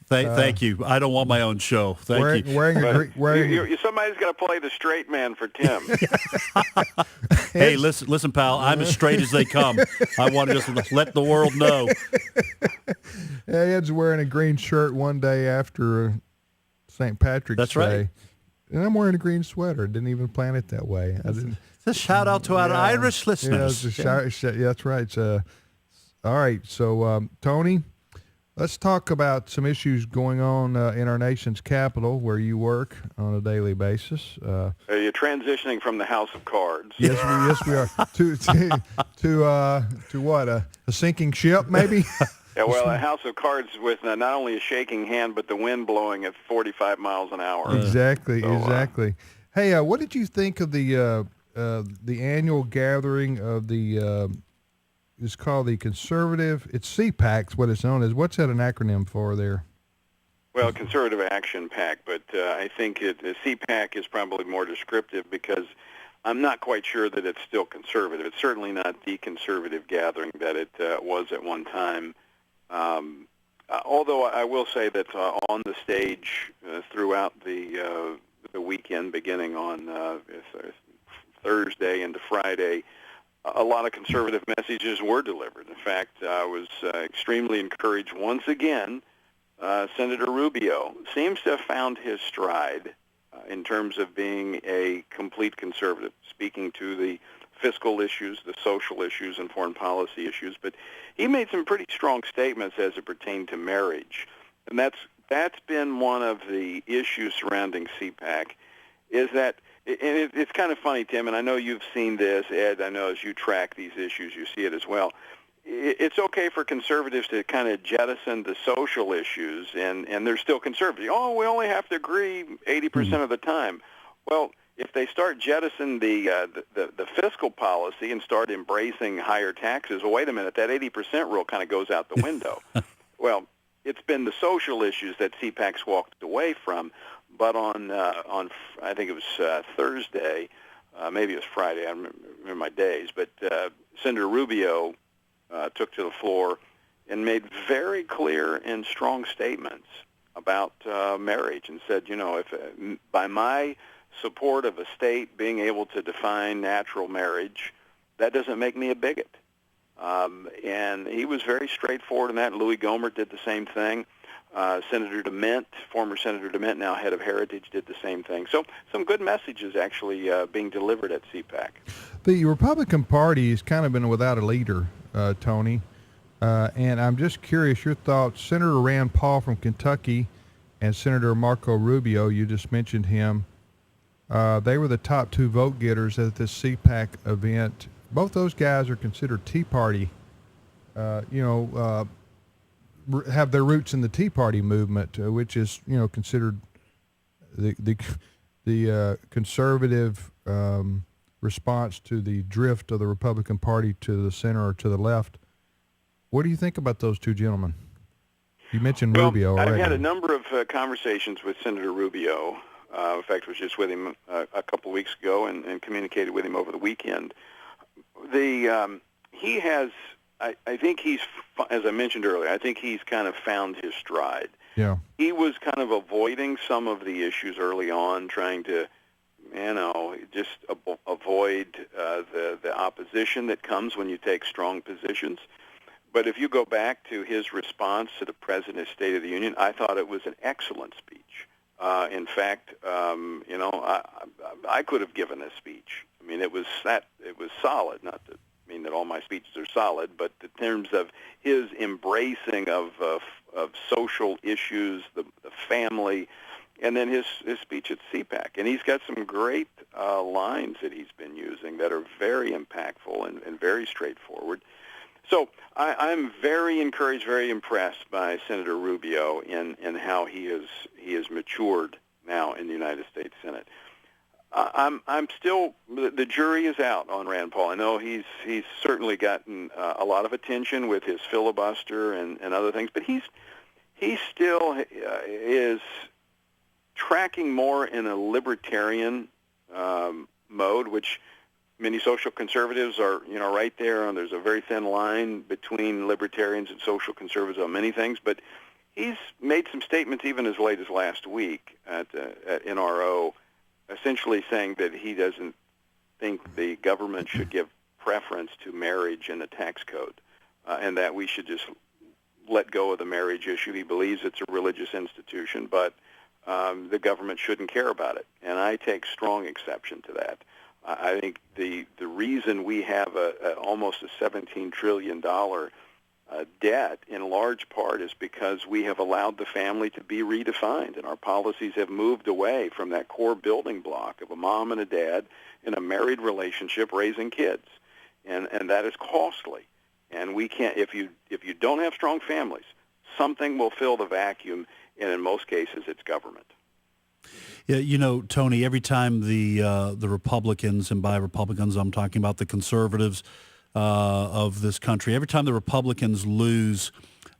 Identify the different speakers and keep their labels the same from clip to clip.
Speaker 1: Thank you. I don't want my own show. Thank you.
Speaker 2: Somebody's got to play the straight man for Tim.
Speaker 1: Hey, listen, pal. I'm as straight as they come. I want to just let the world know.
Speaker 3: Ed's wearing a green shirt one day after St. Patrick's Day.
Speaker 1: That's right.
Speaker 3: And I'm wearing a green sweater. Didn't even plan it that way.
Speaker 1: It's a shout out to our Irish listeners.
Speaker 3: That's right. All right. So, Tony, let's talk about some issues going on in our nation's capital where you work on a daily basis.
Speaker 2: Are you transitioning from the House of Cards?
Speaker 3: Yes, we are. To what? A sinking ship, maybe?
Speaker 2: Yeah, well, a House of Cards with not only a shaking hand, but the wind blowing at 45 miles an hour.
Speaker 3: Exactly. Hey, what did you think of the annual gathering of the? It's called the Conservative. It's CPAC's what it's known as. What's that an acronym for there?
Speaker 2: Well, Conservative Action PAC, but I think CPAC is probably more descriptive because I'm not quite sure that it's still conservative. It's certainly not the conservative gathering that it was at one time. Although I will say that on the stage throughout the weekend, beginning on Thursday into Friday, a lot of conservative messages were delivered. In fact, I was extremely encouraged once again. Senator Rubio seems to have found his stride in terms of being a complete conservative, speaking to the fiscal issues, the social issues, and foreign policy issues. But he made some pretty strong statements as it pertained to marriage. And that's been one of the issues surrounding CPAC, is that, and it's kind of funny, Tim, and I know you've seen this, Ed, I know as you track these issues, you see it as well. It's okay for conservatives to kind of jettison the social issues, and they're still conservative. Oh, we only have to agree 80% of the time. Well, if they start jettisoning the fiscal policy and start embracing higher taxes, well, wait a minute, that 80% rule kind of goes out the window. Well, it's been the social issues that CPAC's walked away from, but on I think it was Thursday, maybe it was Friday, I don't remember my days, but Senator Rubio took to the floor and made very clear and strong statements about marriage and said, if by my support of a state being able to define natural marriage, that doesn't make me a bigot. And he was very straightforward in that. Louis Gohmert did the same thing. Senator DeMint, former Senator DeMint, now head of Heritage, did the same thing. So some good messages actually being delivered at CPAC.
Speaker 3: The Republican Party has kind of been without a leader, Tony. And I'm just curious, your thoughts. Senator Rand Paul from Kentucky and Senator Marco Rubio, you just mentioned him. They were the top two vote getters at this CPAC event. Both those guys are considered Tea Party, have their roots in the Tea Party movement, which is, considered the conservative response to the drift of the Republican Party to the center or to the left. What do you think about those two gentlemen? You mentioned Rubio already.
Speaker 2: I've had a number of conversations with Senator Rubio. In fact, I was just with him a couple of weeks ago and communicated with him over the weekend. He has, I think he's, as I mentioned earlier, I think he's kind of found his stride.
Speaker 3: Yeah.
Speaker 2: He was kind of avoiding some of the issues early on, trying to, just avoid the opposition that comes when you take strong positions. But if you go back to his response to the President's State of the Union, I thought it was an excellent speech. In fact, I could have given a speech. I mean, it was solid. Not to mean that all my speeches are solid, but in terms of his embracing of social issues, the family, and then his speech at CPAC. And he's got some great lines that he's been using that are very impactful and very straightforward. So I'm very encouraged, very impressed by Senator Rubio in how he has matured now in the United States Senate. I'm still, the jury is out on Rand Paul. I know he's certainly gotten a lot of attention with his filibuster and other things, but he still is tracking more in a libertarian mode, which many social conservatives are, right there, and there's a very thin line between libertarians and social conservatives on many things, but he's made some statements even as late as last week at NRO, essentially saying that he doesn't think the government should give preference to marriage in the tax code, and that we should just let go of the marriage issue. He believes it's a religious institution, but the government shouldn't care about it. And I take strong exception to that. I think the reason we have almost a $17 trillion debt in large part is because we have allowed the family to be redefined, and our policies have moved away from that core building block of a mom and a dad in a married relationship raising kids, and that is costly. And we can't, if you don't have strong families, something will fill the vacuum, and in most cases it's government.
Speaker 1: Yeah, Tony, every time the Republicans, and by Republicans I'm talking about the conservatives of this country, every time the Republicans lose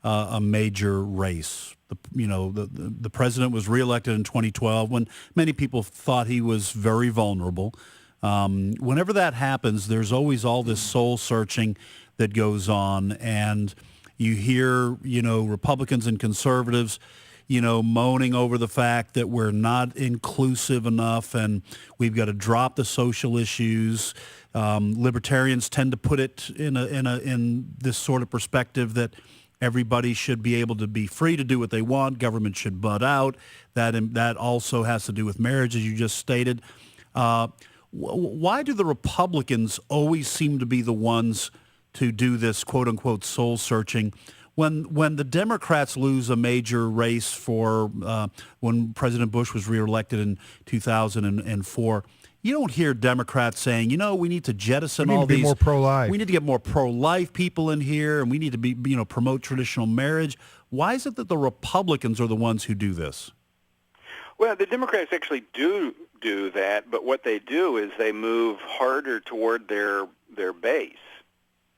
Speaker 1: a major race, the president was reelected in 2012 when many people thought he was very vulnerable. Whenever that happens, there's always all this soul searching that goes on, and you hear, Republicans and conservatives, moaning over the fact that we're not inclusive enough and we've got to drop the social issues. Libertarians tend to put it in this sort of perspective that everybody should be able to be free to do what they want. Government should butt out. That also has to do with marriage, as you just stated. Why do the Republicans always seem to be the ones to do this quote unquote soul searching when the Democrats lose a major race for when President Bush was reelected in 2004? You don't hear Democrats saying, we need to jettison all these.
Speaker 3: More pro-life.
Speaker 1: We need to get more pro-life people in here, and we need to promote traditional marriage. Why is it that the Republicans are the ones who do this?
Speaker 2: Well, the Democrats actually do that, but what they do is they move harder toward their base,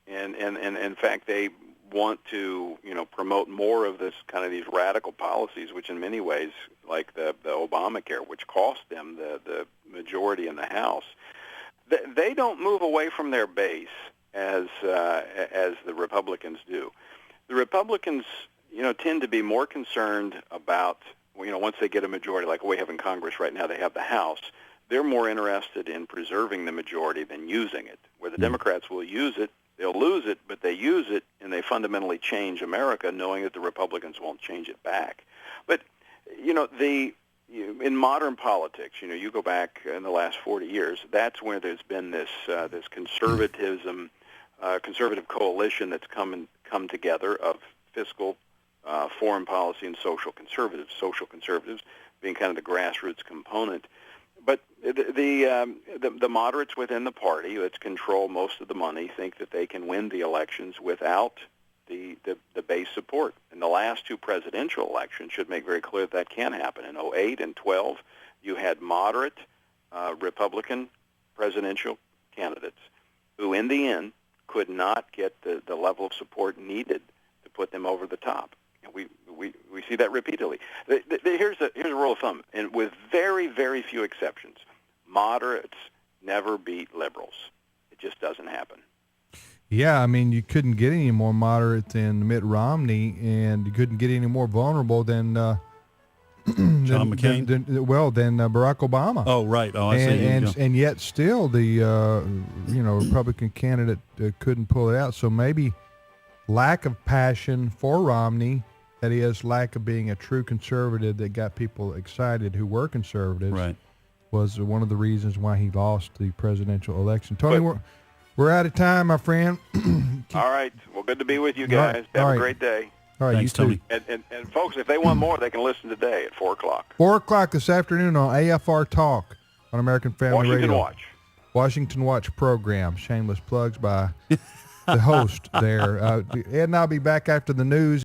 Speaker 2: and in fact they want to promote more of this kind of these radical policies, which in many ways, like the Obamacare, which cost them the majority in the House, they don't move away from their base as the Republicans do. The Republicans tend to be more concerned about once they get a majority, like we have in Congress right now, they have the House. They're more interested in preserving the majority than using it. Where the Democrats will use it, they'll lose it, but they use it and they fundamentally change America, knowing that the Republicans won't change it back. But in modern politics, you go back in the last 40 years, that's where there's been this conservative coalition that's come together of fiscal, foreign policy, and social conservatives. Social conservatives being kind of the grassroots component. But the moderates within the party that control most of the money think that they can win the elections without the base support. And the last two presidential elections should make very clear that can happen. In 2008 and 2012, you had moderate Republican presidential candidates who, in the end, could not get the level of support needed to put them over the top. And we see that repeatedly. Here's a rule of thumb, and with very, very few exceptions, moderates never beat liberals. It just doesn't happen.
Speaker 3: Yeah, you couldn't get any more moderate than Mitt Romney, and you couldn't get any more vulnerable than
Speaker 1: John McCain.
Speaker 3: than Barack Obama.
Speaker 1: Oh, right. Oh, I see.
Speaker 3: And yet still the Republican candidate couldn't pull it out. So maybe lack of passion for Romney, that is, lack of being a true conservative that got people excited who were conservatives,
Speaker 1: right,
Speaker 3: was one of the reasons why he lost the presidential election. Tony, we're out of time, my friend.
Speaker 2: All right. Well, good to be with you guys. Have a great day.
Speaker 3: All right,
Speaker 1: thanks, Tony.
Speaker 2: And folks, if they want more, they can listen today at 4 o'clock.
Speaker 3: 4 o'clock this afternoon on AFR Talk on American Family Radio. Washington Watch program. Shameless plugs by the host there. Ed and I'll be back after the news.